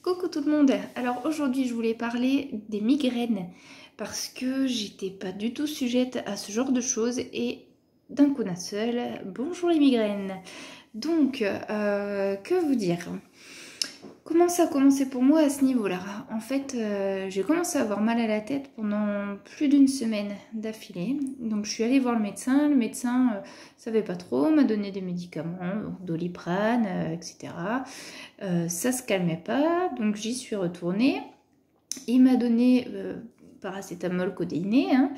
Coucou tout le monde. Alors aujourd'hui je voulais parler des migraines parce que j'étais pas du tout sujette à ce genre de choses et d'un coup d'un seul, bonjour les migraines. Donc, que vous dire? Comment ça a commencé pour moi à ce niveau-là? En fait, j'ai commencé à avoir mal à la tête pendant plus d'une semaine d'affilée. Donc je suis allée voir le médecin. Le médecin savait pas trop, m'a donné des médicaments, Doliprane, etc. Ça se calmait pas, donc j'y suis retournée. Il m'a donné paracétamol codéiné. Hein.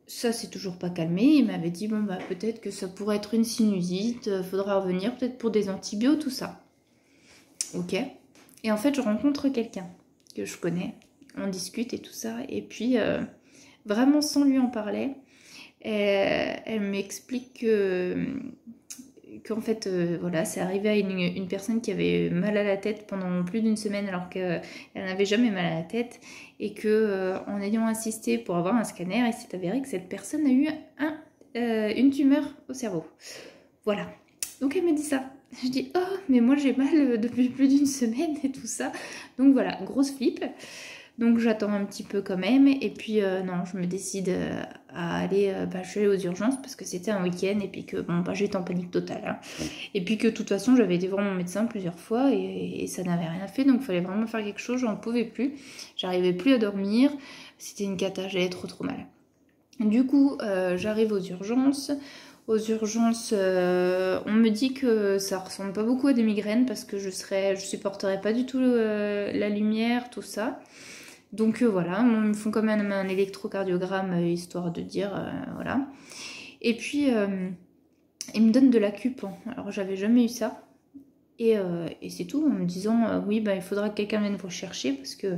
Ça s'est toujours pas calmé. Il m'avait dit bon bah peut-être que ça pourrait être une sinusite, faudra revenir peut-être pour des antibiotiques, tout ça. Ok. Et en fait, je rencontre quelqu'un que je connais, on discute et tout ça, et puis vraiment sans lui en parler, elle m'explique qu'en fait, voilà, c'est arrivé à une personne qui avait mal à la tête pendant plus d'une semaine alors qu'elle n'avait jamais mal à la tête, et que en ayant insisté pour avoir un scanner, il s'est avéré que cette personne a eu une tumeur au cerveau. Voilà. Donc elle me dit ça. Je dis oh mais moi j'ai mal depuis plus d'une semaine et tout ça. Donc voilà, grosse flip. Donc j'attends un petit peu quand même et puis non, je me décide à aller, je suis allée aux urgences parce que c'était un week-end et puis que bon j'étais en panique totale. Hein. Et puis que de toute façon j'avais été voir mon médecin plusieurs fois et ça n'avait rien fait, donc il fallait vraiment faire quelque chose, j'en pouvais plus. J'arrivais plus à dormir, c'était une cata, j'allais trop mal. Du coup j'arrive aux urgences. Aux urgences, on me dit que ça ressemble pas beaucoup à des migraines parce que je supporterais pas du tout la lumière, tout ça. Donc voilà, ils me font quand même un électrocardiogramme histoire de dire, voilà. Et puis, ils me donnent de l'acupuncture. Alors j'avais jamais eu ça. Et c'est tout, en me disant, oui, il faudra que quelqu'un vienne vous chercher parce que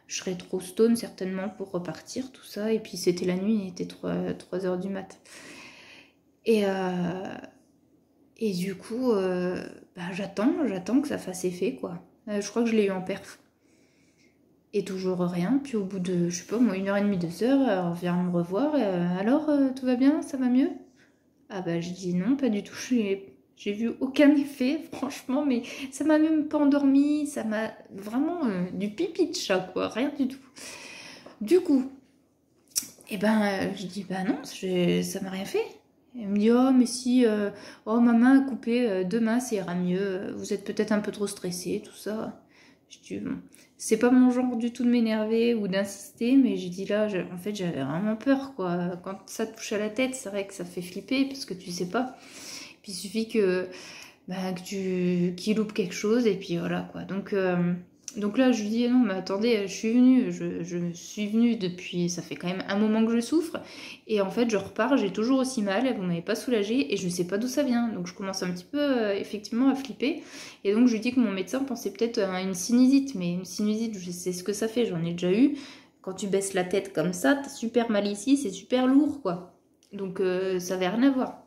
je serais trop stone certainement pour repartir, tout ça. Et puis c'était la nuit, il était 3 heures du mat'. Et du coup, j'attends que ça fasse effet, quoi. Je crois que je l'ai eu en perf. Et toujours rien. Puis au bout de, je sais pas, moi, 1h30, 2 heures, elle vient me revoir. Alors, tout va bien? Ça va mieux? Ah bah, je dis non, pas du tout. J'ai vu aucun effet, franchement, mais ça m'a même pas endormie. Ça m'a vraiment du pipi de chat, quoi. Rien du tout. Du coup, je dis bah non, ça m'a rien fait. Elle me dit oh mais si ma main a coupé, demain ça ira mieux, vous êtes peut-être un peu trop stressé, tout ça. Je dis bon, c'est pas mon genre du tout de m'énerver ou d'insister, mais j'ai dit là en fait j'avais vraiment peur quoi. Quand ça te touche à la tête, c'est vrai que ça fait flipper parce que tu sais pas. Puis il suffit que qu'il loupe quelque chose et puis voilà quoi. Donc là, je lui dis, non, mais attendez, je suis venue depuis, ça fait quand même un moment que je souffre, et en fait, je repars, j'ai toujours aussi mal, vous m'avez pas soulagée, et je sais pas d'où ça vient, donc je commence un petit peu, effectivement, à flipper, et donc je lui dis que mon médecin pensait peut-être à une sinusite, mais une sinusite, je sais ce que ça fait, j'en ai déjà eu, quand tu baisses la tête comme ça, t'as super mal ici, c'est super lourd, quoi, donc ça avait rien à voir.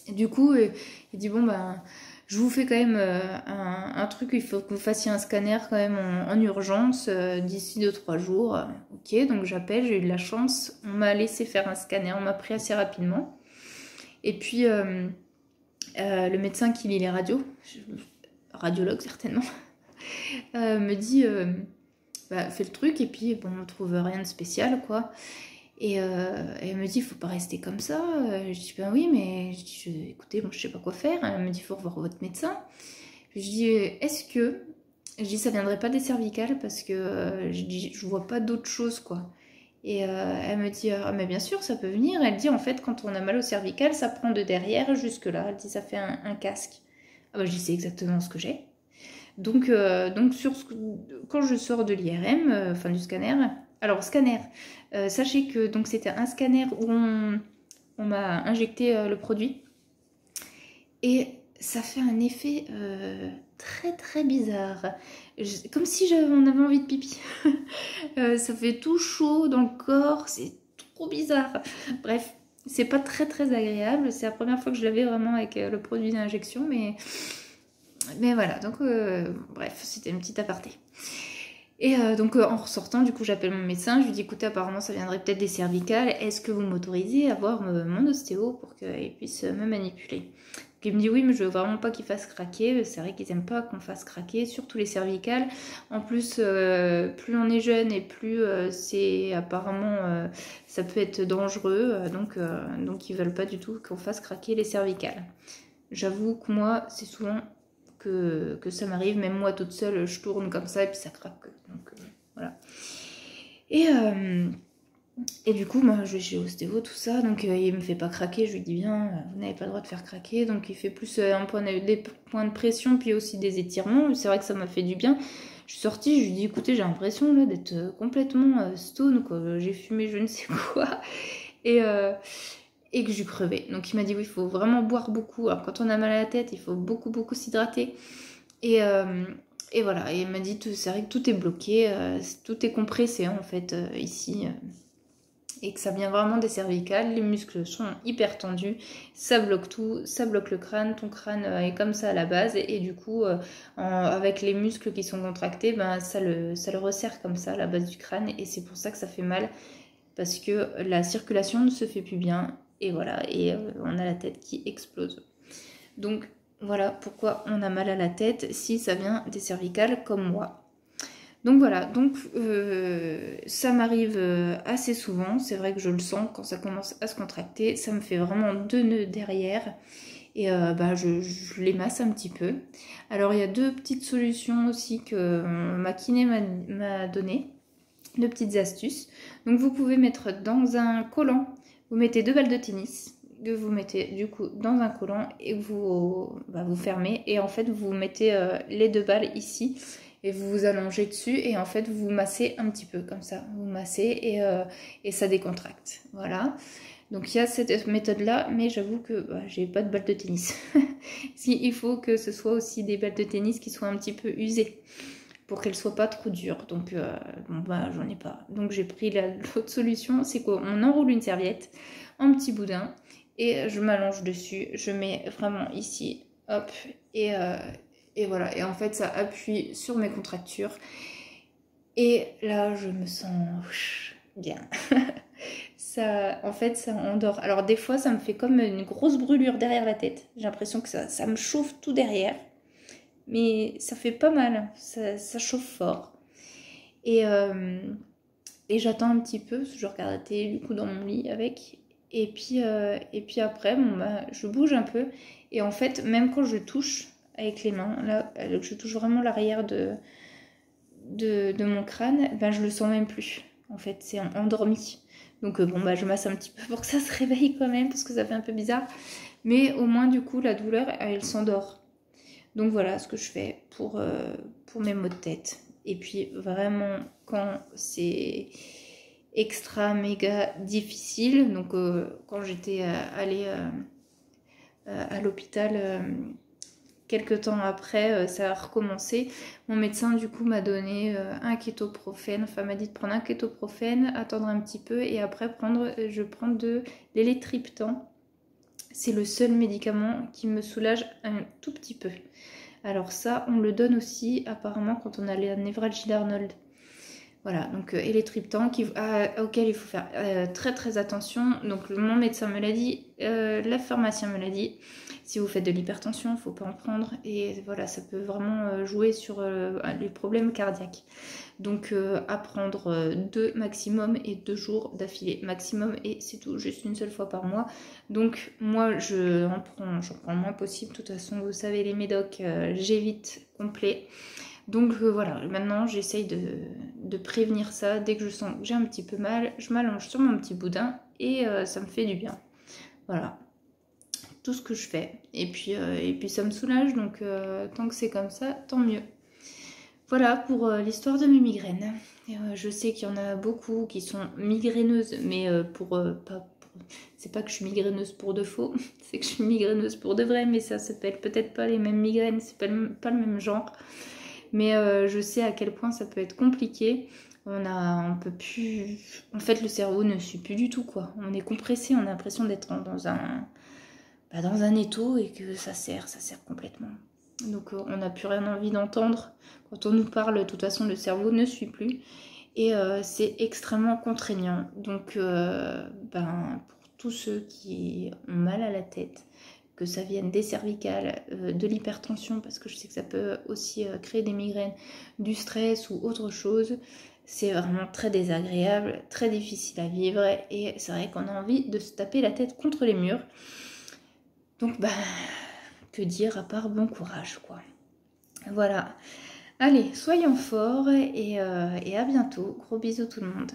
Et du coup, il dit, bon, je vous fais quand même un truc, il faut que vous fassiez un scanner quand même en urgence d'ici 2-3 jours. Ok, donc j'appelle, j'ai eu de la chance, on m'a laissé faire un scanner, on m'a pris assez rapidement. Et puis le médecin qui lit les radios, radiologue certainement, me dit fais le truc et puis bon, on trouve rien de spécial quoi. Et elle me dit, faut pas rester comme ça. Je dis, ben oui, mais écoutez, moi je sais pas quoi faire. Elle me dit, faut revoir votre médecin. Je dis, est-ce que. Je dis, ça viendrait pas des cervicales parce que je vois pas d'autre chose, quoi. Et elle me dit, ah, mais bien sûr, ça peut venir. Elle dit, en fait, quand on a mal au cervical, ça prend de derrière jusque là. Elle dit, ça fait un casque. Ah, je dis, c'est exactement ce que j'ai. Donc quand je sors de l'IRM, enfin du scanner, alors scanner, sachez que donc c'était un scanner où on m'a injecté le produit et ça fait un effet très très bizarre, comme si on avait envie de pipi. Ça fait tout chaud dans le corps, c'est trop bizarre. Bref, c'est pas très très agréable, c'est la première fois que je l'avais vraiment avec le produit d'injection, mais voilà, donc bref, c'était une petite aparté. Et donc en ressortant, du coup, j'appelle mon médecin, je lui dis écoutez, apparemment ça viendrait peut-être des cervicales, est-ce que vous m'autorisez à voir mon ostéo pour qu'il puisse me manipuler? Il me dit oui, mais je veux vraiment pas qu'il fasse craquer. C'est vrai qu'ils aiment pas qu'on fasse craquer, surtout les cervicales. En plus, plus on est jeune et plus c'est apparemment ça peut être dangereux. Donc ils veulent pas du tout qu'on fasse craquer les cervicales. J'avoue que moi, c'est souvent que ça m'arrive. Même moi toute seule, je tourne comme ça et puis ça craque. Donc voilà. Et du coup, moi, je vais chez Ostéo, tout ça, donc il me fait pas craquer, je lui dis bien, vous n'avez pas le droit de faire craquer, donc il fait plus des points de pression, puis aussi des étirements, c'est vrai que ça m'a fait du bien. Je suis sortie, je lui dis, écoutez, j'ai l'impression là d'être complètement stone, quoi, j'ai fumé je ne sais quoi, et, et que je crevais. Donc il m'a dit, oui, il faut vraiment boire beaucoup, alors quand on a mal à la tête, il faut beaucoup, beaucoup s'hydrater, et... et voilà, et il m'a dit, c'est vrai que tout est bloqué, tout est compressé en fait ici, et que ça vient vraiment des cervicales, les muscles sont hyper tendus, ça bloque tout, ça bloque le crâne, ton crâne est comme ça à la base, et du coup, avec les muscles qui sont contractés, ben, ça le resserre comme ça à la base du crâne, et c'est pour ça que ça fait mal, parce que la circulation ne se fait plus bien, et voilà, et on a la tête qui explose. Donc voilà pourquoi on a mal à la tête si ça vient des cervicales comme moi. Donc voilà, donc ça m'arrive assez souvent, c'est vrai que je le sens quand ça commence à se contracter, ça me fait vraiment 2 nœuds derrière et je les masse un petit peu. Alors il y a 2 petites solutions aussi que ma kiné m'a donné, 2 petites astuces. Donc vous pouvez mettre dans un collant, vous mettez 2 balles de tennis, que vous mettez du coup dans un collant et vous fermez et en fait vous mettez les 2 balles ici. Et vous vous allongez dessus et en fait vous massez un petit peu comme ça. Vous massez et ça décontracte. Voilà. Donc il y a cette méthode là, mais j'avoue que j'ai pas de balle de tennis. Il faut que ce soit aussi des balles de tennis qui soient un petit peu usées pour qu'elles soient pas trop dures. Donc j'en ai pas. Donc j'ai pris l'autre solution, c'est qu'on enroule une serviette en petit boudin et je m'allonge dessus. Je mets vraiment ici, hop, et voilà, et en fait ça appuie sur mes contractures et là je me sens bien. En fait ça endort. Alors des fois ça me fait comme une grosse brûlure derrière la tête. J'ai l'impression que ça me chauffe tout derrière. Mais ça fait pas mal, ça chauffe fort. Et j'attends un petit peu, parce que je regarde la télé du coup dans mon lit avec. Et puis après, je bouge un peu. Et en fait, même quand je touche avec les mains, là, je touche vraiment l'arrière de mon crâne, ben je le sens même plus. En fait, c'est endormi. Donc je masse un petit peu pour que ça se réveille quand même, parce que ça fait un peu bizarre. Mais au moins, du coup, la douleur, elle s'endort. Donc voilà ce que je fais pour mes maux de tête. Et puis vraiment, quand c'est extra méga difficile, donc quand j'étais allée à l'hôpital quelques temps après, ça a recommencé. Mon médecin du coup m'a donné un kétoprophène, enfin m'a dit de prendre un kétoprophène, attendre un petit peu et après je prends de l'élétriptan. C'est le seul médicament qui me soulage un tout petit peu. Alors ça, on le donne aussi apparemment quand on a la névralgie d'Arnold. Voilà, donc élétriptan auquel il faut faire très très attention. Donc mon médecin me l'a dit, la pharmacien me l'a dit. Si vous faites de l'hypertension, il ne faut pas en prendre. Et voilà, ça peut vraiment jouer sur les problèmes cardiaques. Donc à prendre 2 maximum et 2 jours d'affilée maximum et c'est tout, juste une seule fois par mois. Donc moi j'en prends le moins possible. De toute façon vous savez les médocs, j'évite complet. Donc voilà, maintenant j'essaye de prévenir ça. Dès que je sens que j'ai un petit peu mal, je m'allonge sur mon petit boudin et ça me fait du bien. Voilà, tout ce que je fais. Et puis ça me soulage, donc tant que c'est comme ça, tant mieux. Voilà pour l'histoire de mes migraines. Je sais qu'il y en a beaucoup qui sont migraineuses, mais c'est pas que je suis migraineuse pour de faux, c'est que je suis migraineuse pour de vrai, mais ça s'appelle peut-être pas les mêmes migraines, c'est pas le même genre. Mais je sais à quel point ça peut être compliqué. On peut plus... En fait, le cerveau ne suit plus du tout, quoi. On est compressé, on a l'impression d'être dans un étau et que ça serre complètement. Donc on n'a plus rien envie d'entendre. Quand on nous parle, de toute façon, le cerveau ne suit plus. Et c'est extrêmement contraignant. Donc pour tous ceux qui ont mal à la tête, que ça vienne des cervicales, de l'hypertension, parce que je sais que ça peut aussi créer des migraines, du stress ou autre chose. C'est vraiment très désagréable, très difficile à vivre et c'est vrai qu'on a envie de se taper la tête contre les murs. Donc, bah, que dire à part bon courage, quoi. Voilà. Allez, soyons forts et à bientôt. Gros bisous tout le monde.